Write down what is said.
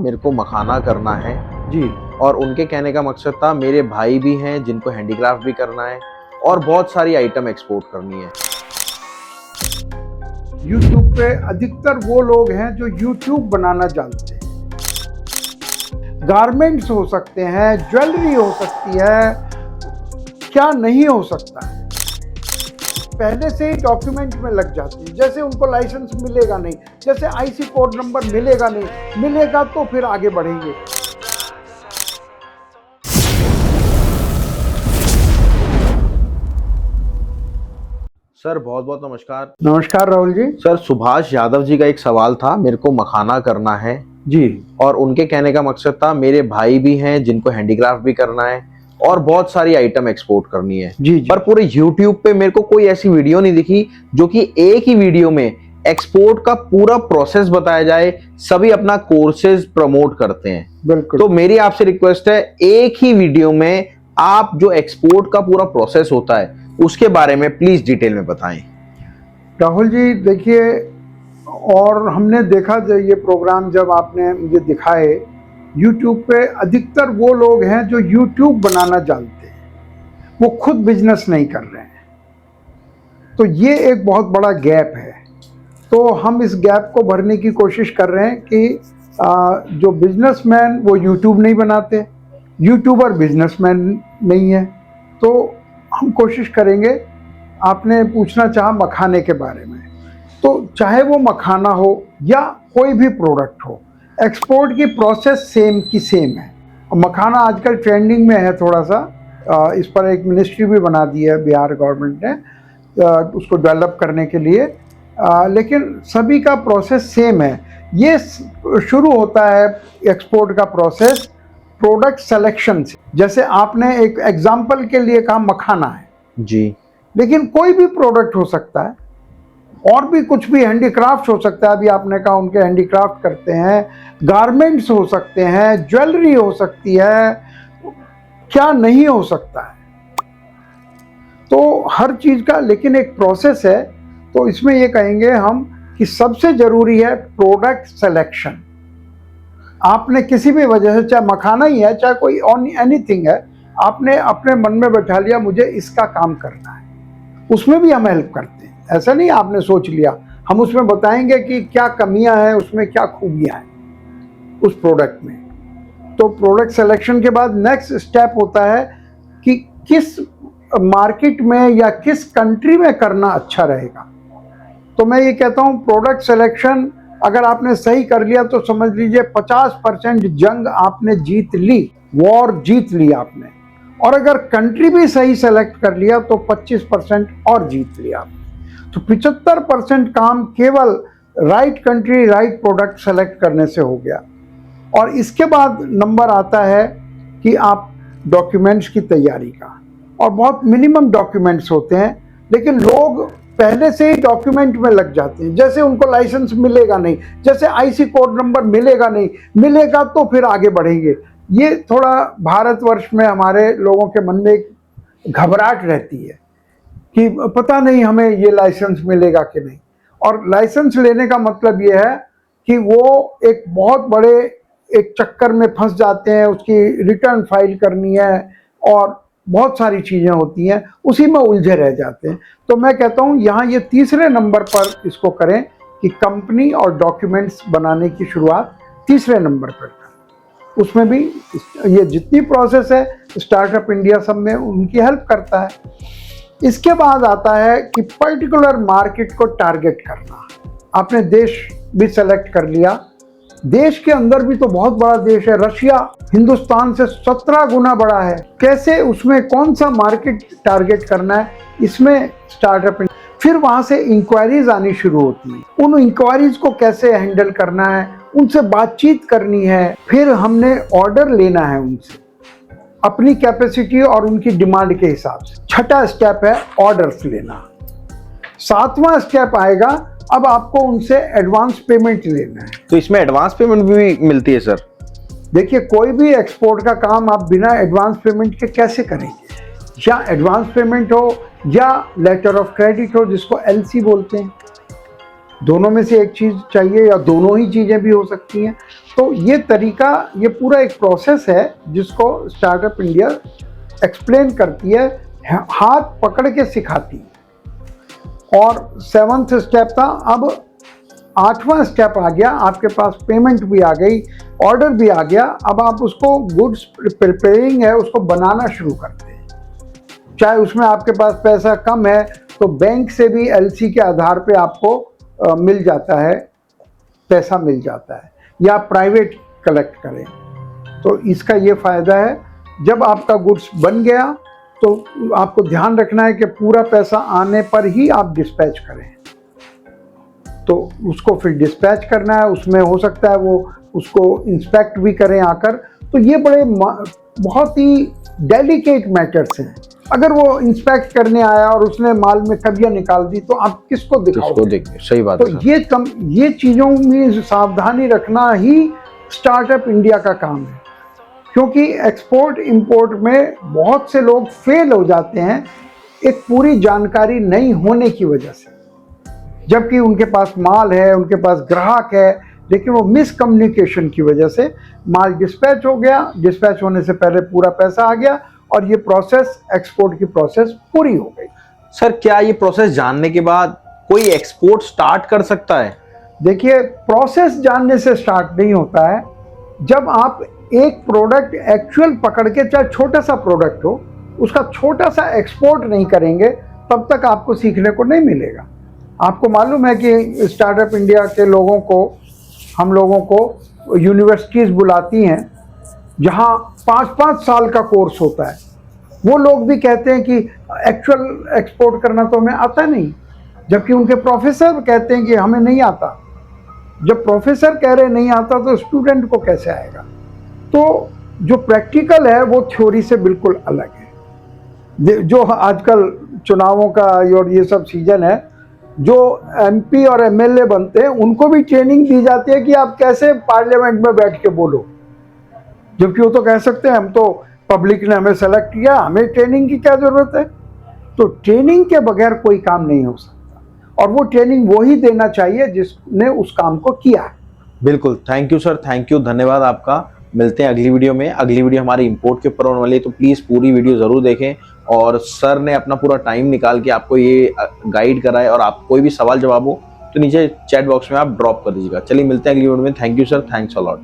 मेरे को मखाना करना है जी। और उनके कहने का मकसद था मेरे भाई भी हैं जिनको हैंडीक्राफ्ट भी करना है और बहुत सारी आइटम एक्सपोर्ट करनी है। YouTube पे अधिकतर वो लोग हैं जो YouTube बनाना जानते हैं। गारमेंट्स हो सकते हैं, ज्वेलरी हो सकती है, क्या नहीं हो सकता है। पहले से ही डॉक्यूमेंट में लग जाते हैं, जैसे उनको लाइसेंस मिलेगा नहीं, जैसे आईसी कोड नंबर मिलेगा नहीं, मिलेगा तो फिर आगे बढ़ेंगे। सर बहुत बहुत नमस्कार। नमस्कार राहुल जी। सर सुभाष यादव जी का एक सवाल था, मेरे को मखाना करना है जी। और उनके कहने का मकसद था मेरे भाई भी हैं जिनको हैंडीक्राफ्ट भी करना है और बहुत सारी आइटम एक्सपोर्ट करनी है। जी जी। पर पूरे YouTube पे मेरे को कोई ऐसी वीडियो नहीं दिखी जो कि एक ही वीडियो में एक्सपोर्ट का पूरा प्रोसेस बताया जाए। सभी अपना कोर्सेज प्रमोट करते हैं। बिल्कुल। तो मेरी आपसे रिक्वेस्ट है, एक ही वीडियो में आप जो एक्सपोर्ट का पूरा प्रोसेस होता है उसके बारे में प्लीज डिटेल में बताएं। राहुल जी देखिए, और हमने देखा ये प्रोग्राम जब आपने मुझे दिखाए, YouTube पे अधिकतर वो लोग हैं जो YouTube बनाना जानते हैं, वो खुद बिजनेस नहीं कर रहे हैं। तो ये एक बहुत बड़ा गैप है। तो हम इस गैप को भरने की कोशिश कर रहे हैं कि जो बिजनेसमैन वो YouTube नहीं बनाते, यूट्यूबर बिजनेसमैन नहीं है। तो हम कोशिश करेंगे। आपने पूछना चाहा मखाने के बारे में, तो चाहे वो मखाना हो या कोई भी प्रोडक्ट हो, एक्सपोर्ट की प्रोसेस सेम की सेम है। मखाना आजकल ट्रेंडिंग में है थोड़ा सा, इस पर एक मिनिस्ट्री भी बना दी है बिहार गवर्नमेंट ने उसको डेवलप करने के लिए, लेकिन सभी का प्रोसेस सेम है। ये शुरू होता है एक्सपोर्ट का प्रोसेस प्रोडक्ट सिलेक्शन से। जैसे आपने एक एग्जांपल के लिए कहा मखाना है जी, लेकिन कोई भी प्रोडक्ट हो सकता है, और भी कुछ भी हैंडीक्राफ्ट हो सकता है। अभी आपने कहा उनके हैंडीक्राफ्ट करते हैं, गारमेंट्स हो सकते हैं, ज्वेलरी हो सकती है, क्या नहीं हो सकता है। तो हर चीज़ का लेकिन एक प्रोसेस है। तो इसमें ये कहेंगे हम कि सबसे ज़रूरी है प्रोडक्ट सिलेक्शन। आपने किसी भी वजह से, चाहे मखाना ही है चाहे कोई एनीथिंग है, आपने अपने मन में बैठा लिया मुझे इसका काम करना है, उसमें भी हम हेल्प करते हैं। ऐसा नहीं आपने सोच लिया, हम उसमें बताएंगे कि क्या कमियां हैं, उसमें क्या खूबियां हैं उस प्रोडक्ट में। तो प्रोडक्ट सिलेक्शन के बाद नेक्स्ट स्टेप होता है कि किस मार्केट में या किस कंट्री में करना अच्छा रहेगा। तो मैं ये कहता हूँ प्रोडक्ट सिलेक्शन अगर आपने सही कर लिया तो समझ लीजिए 50% जंग आपने जीत ली, वॉर जीत ली आपने। और अगर कंट्री भी सही सेलेक्ट कर लिया तो 25% और जीत लिया। तो 75% काम केवल right country right product select करने से हो गया। और इसके बाद नंबर आता है कि आप डॉक्यूमेंट्स की तैयारी का, और बहुत मिनिमम डॉक्यूमेंट्स होते हैं, लेकिन लोग पहले से ही डॉक्यूमेंट में लग जाते हैं, जैसे उनको लाइसेंस मिलेगा नहीं, जैसे आईसी कोड नंबर मिलेगा नहीं, मिलेगा तो फिर आगे बढ़ेंगे। ये थोड़ा भारतवर्ष में हमारे लोगों के मन में एक घबराहट रहती है कि पता नहीं हमें ये लाइसेंस मिलेगा कि नहीं। और लाइसेंस लेने का मतलब ये है कि वो एक बहुत बड़े एक चक्कर में फंस जाते हैं, उसकी रिटर्न फाइल करनी है और बहुत सारी चीज़ें होती हैं, उसी में उलझे रह जाते हैं। तो मैं कहता हूँ यहाँ ये तीसरे नंबर पर इसको करें कि कंपनी और डॉक्यूमेंट्स बनाने की शुरुआत तीसरे नंबर पर करें। उसमें भी ये जितनी प्रोसेस है स्टार्टअप इंडिया सब में उनकी हेल्प करता है। इसके बाद आता है कि पर्टिकुलर मार्केट को टारगेट करना। आपने देश भी सेलेक्ट कर लिया, देश के अंदर भी तो बहुत बड़ा देश है, रशिया हिंदुस्तान से 17 गुना बड़ा है। कैसे, उसमें कौन सा मार्केट टारगेट करना है, इसमें स्टार्टअप। फिर वहां से इंक्वायरीज आनी शुरू होती है, उन इंक्वायरीज को कैसे हैंडल करना है, उनसे बातचीत करनी है, फिर हमने ऑर्डर लेना है उनसे अपनी कैपेसिटी और उनकी डिमांड के हिसाब से। छठा स्टेप है ऑर्डर्स लेना। सातवां स्टेप आएगा, अब आपको उनसे एडवांस पेमेंट लेना है। तो इसमें एडवांस पेमेंट भी मिलती है सर? देखिए, कोई भी एक्सपोर्ट का काम आप बिना एडवांस पेमेंट के कैसे करेंगे? या एडवांस पेमेंट हो या लेटर ऑफ क्रेडिट हो, जिसको एलसी बोलते हैं, दोनों में से एक चीज़ चाहिए या दोनों ही चीज़ें भी हो सकती हैं। तो ये तरीका, ये पूरा एक प्रोसेस है जिसको स्टार्टअप इंडिया एक्सप्लेन करती है, हाथ पकड़ के सिखाती है। और 7वां स्टेप था, अब 8वां स्टेप आ गया, आपके पास पेमेंट भी आ गई, ऑर्डर भी आ गया। अब आप उसको गुड्स प्रिपेयरिंग है, उसको बनाना शुरू करते हैं। चाहे उसमें आपके पास पैसा कम है तो बैंक से भी एलसी के आधार पे आपको मिल जाता है, पैसा मिल जाता है, या प्राइवेट कलेक्ट करें। तो इसका ये फ़ायदा है, जब आपका गुड्स बन गया तो आपको ध्यान रखना है कि पूरा पैसा आने पर ही आप डिस्पैच करें। तो उसको फिर डिस्पैच करना है, उसमें हो सकता है वो उसको इंस्पेक्ट भी करें आकर। तो ये बड़े बहुत ही डेलिकेट मैटर्स हैं। अगर वो इंस्पेक्ट करने आया और उसने माल में कबियां निकाल दी तो आप किसको दिखाओगे? सही बात तो है। ये चीज़ों में सावधानी रखना ही स्टार्टअप इंडिया का काम है, क्योंकि एक्सपोर्ट इंपोर्ट में बहुत से लोग फेल हो जाते हैं एक पूरी जानकारी नहीं होने की वजह से। जबकि उनके पास माल है, उनके पास ग्राहक है, लेकिन वो मिसकम्युनिकेशन की वजह से माल डिस्पैच हो गया, डिस्पैच होने से पहले पूरा पैसा आ गया और ये प्रोसेस, एक्सपोर्ट की प्रोसेस पूरी हो गई। सर, क्या ये प्रोसेस जानने के बाद कोई एक्सपोर्ट स्टार्ट कर सकता है? देखिए, प्रोसेस जानने से स्टार्ट नहीं होता है। जब आप एक प्रोडक्ट एक्चुअल पकड़ के, चाहे छोटा सा प्रोडक्ट हो, उसका छोटा सा एक्सपोर्ट नहीं करेंगे तब तक आपको सीखने को नहीं मिलेगा। आपको मालूम है कि स्टार्टअप इंडिया के लोगों को, हम लोगों को यूनिवर्सिटीज़ बुलाती हैं जहाँ 5-5 साल का कोर्स होता है। वो लोग भी कहते हैं कि एक्चुअल एक्सपोर्ट करना तो हमें आता नहीं, जबकि उनके प्रोफेसर कहते हैं कि हमें नहीं आता। जब प्रोफेसर कह रहे नहीं आता तो स्टूडेंट को कैसे आएगा? तो जो प्रैक्टिकल है वो थ्योरी से बिल्कुल अलग है। जो आजकल चुनावों का और ये सब सीजन है, जो एमपी और एमएलए बनते हैं उनको भी ट्रेनिंग दी जाती है कि आप कैसे पार्लियामेंट में बैठ के बोलो, जबकि वो तो कह सकते हैं हम तो, पब्लिक ने हमें सेलेक्ट किया, हमें ट्रेनिंग की क्या ज़रूरत है? तो ट्रेनिंग के बगैर कोई काम नहीं हो सकता, और वो ट्रेनिंग वो ही देना चाहिए जिसने उस काम को किया है। बिल्कुल, thank you sir, thank you, धन्यवाद आपका। मिलते हैं अगली वीडियो में। अगली वीडियो हमारी इंपोर्ट के ऊपर होने वाली है, तो प्लीज़ पूरी वीडियो ज़रूर देखें। और सर ने अपना पूरा टाइम निकाल के आपको ये गाइड करा है, और आप कोई भी सवाल जवाब हो तो नीचे चैट बॉक्स में आप ड्रॉप कर दीजिएगा। चलिए मिलते हैं अगली वीडियो में। Thank you sir, thanks a lot.